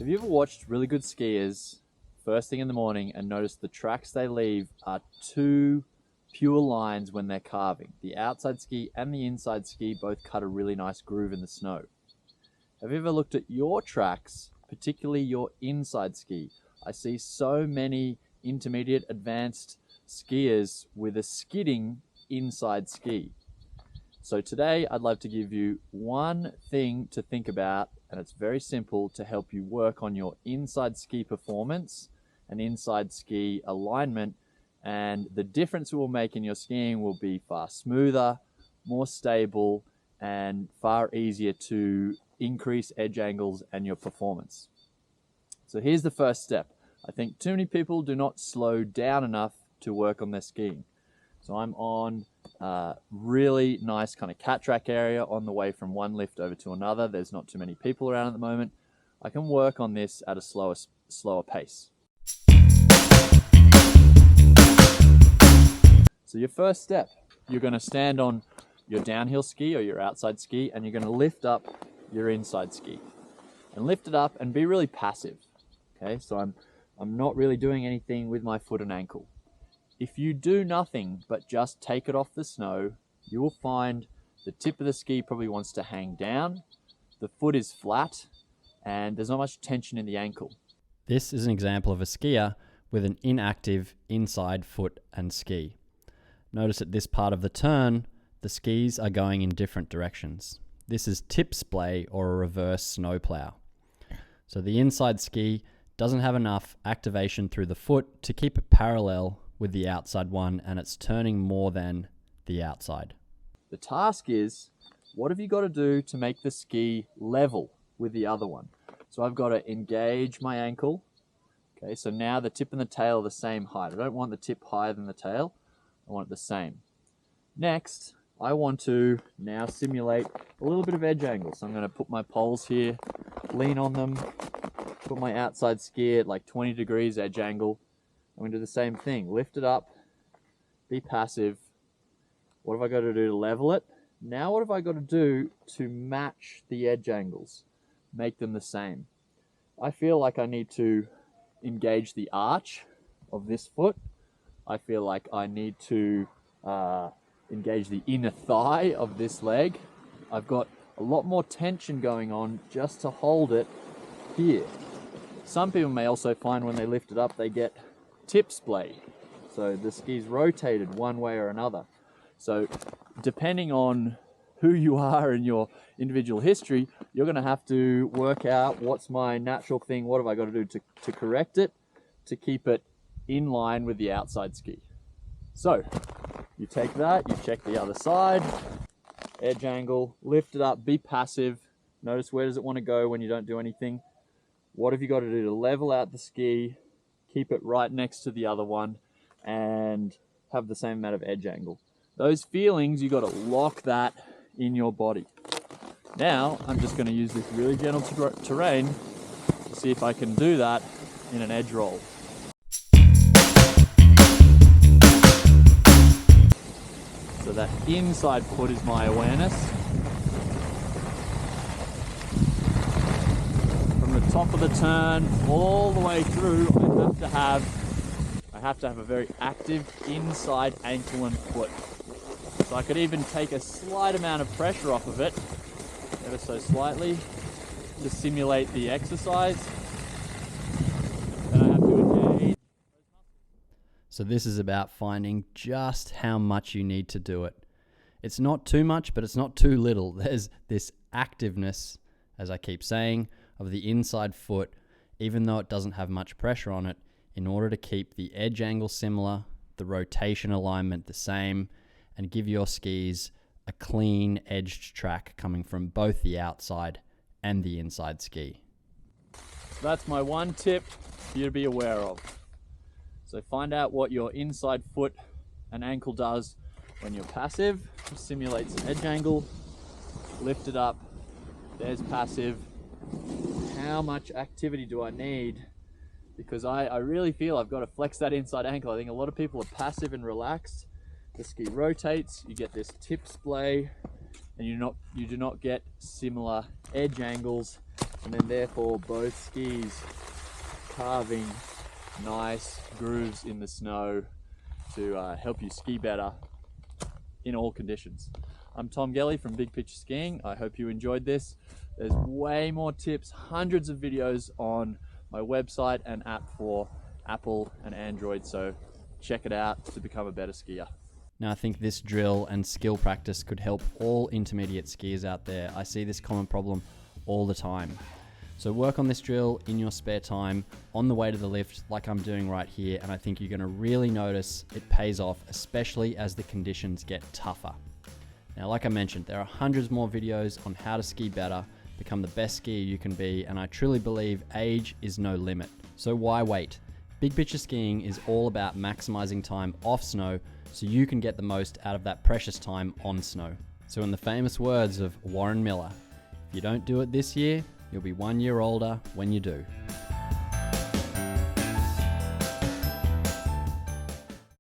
Have you ever watched really good skiers first thing in the morning and noticed the tracks they leave are two pure lines when they're carving? The outside ski and the inside ski both cut a really nice groove in the snow. Have you ever looked at your tracks, particularly your inside ski? I see so many intermediate advanced skiers with a skidding inside ski. So today I'd love to give you one thing to think about, and it's very simple to help you work on your inside ski performance and inside ski alignment, and the difference it will make in your skiing will be far smoother, more stable, and far easier to increase edge angles and your performance. So here's the first step. I think too many people do not slow down enough to work on their skiing. So I'm on a really nice kind of cat track area on the way from one lift over to another. There's not too many people around at the moment. I can work on this at a slower pace. So your first step, you're going to stand on your downhill ski or your outside ski, and you're going to lift up your inside ski. And lift it up and be really passive. Okay, so I'm not really doing anything with my foot and ankle. If you do nothing but just take it off the snow, you will find the tip of the ski probably wants to hang down, the foot is flat, and there's not much tension in the ankle. This is an example of a skier with an inactive inside foot and ski. Notice at this part of the turn, the skis are going in different directions. This is tip splay or a reverse snow plow. So the inside ski doesn't have enough activation through the foot to keep it parallel with the outside one, and it's turning more than the outside. The task is, what have you got to do to make the ski level with the other one? So I've got to engage my ankle. Okay, so now the tip and the tail are the same height. I don't want the tip higher than the tail. I want it the same. Next, I want to now simulate a little bit of edge angle. So I'm going to put my poles here, lean on them, put my outside ski at like 20 degrees edge angle. I'm going to do the same thing. Lift it up, be passive. What have I got to do to level it? Now what have I got to do to match the edge angles? Make them the same. I feel like I need to engage the arch of this foot. I feel like I need to engage the inner thigh of this leg. I've got a lot more tension going on just to hold it here. Some people may also find when they lift it up, they get tip splay. So the ski's rotated one way or another. So depending on who you are in your individual history, you're going to have to work out what's my natural thing, what have I got to do to correct it, to keep it in line with the outside ski. So you take that, you check the other side, edge angle, lift it up, be passive. Notice where does it want to go when you don't do anything. What have you got to do to level out the ski, keep it right next to the other one, and have the same amount of edge angle. Those feelings, you got to lock that in your body. Now, I'm just going to use this really gentle terrain to see if I can do that in an edge roll. So that inside foot is my awareness. From the top of the turn all the way through, I have to have a very active inside ankle and foot. So I could even take a slight amount of pressure off of it, ever so slightly, to simulate the exercise. Then I have to engage. So this is about finding just how much you need to do it. It's not too much, but it's not too little. There's this activeness, as I keep saying, of the inside foot, even though it doesn't have much pressure on it, in order to keep the edge angle similar, the rotation alignment the same, and give your skis a clean edged track coming from both the outside and the inside ski. So that's my one tip for you to be aware of. So find out what your inside foot and ankle does when you're passive. Simulate some edge angle, lift it up, there's passive. How much activity do I need? Because I really feel I've got to flex that inside ankle. I think a lot of people are passive and relaxed. The ski rotates, you get this tip splay, and you do not get similar edge angles and then therefore both skis carving nice grooves in the snow to help you ski better in all conditions. I'm Tom Gellie from Big Picture Skiing. I hope you enjoyed this. There's way more tips, hundreds of videos on my website and app for Apple and Android, so check it out to become a better skier. Now, I think this drill and skill practice could help all intermediate skiers out there. I see this common problem all the time. So work on this drill in your spare time on the way to the lift like I'm doing right here, and I think you're going to really notice it pays off, especially as the conditions get tougher. Now, like I mentioned, there are hundreds more videos on how to ski better, become the best skier you can be, and I truly believe age is no limit. So why wait? Big Picture Skiing is all about maximizing time off snow so you can get the most out of that precious time on snow. So in the famous words of Warren Miller, if you don't do it this year, you'll be 1 year older when you do.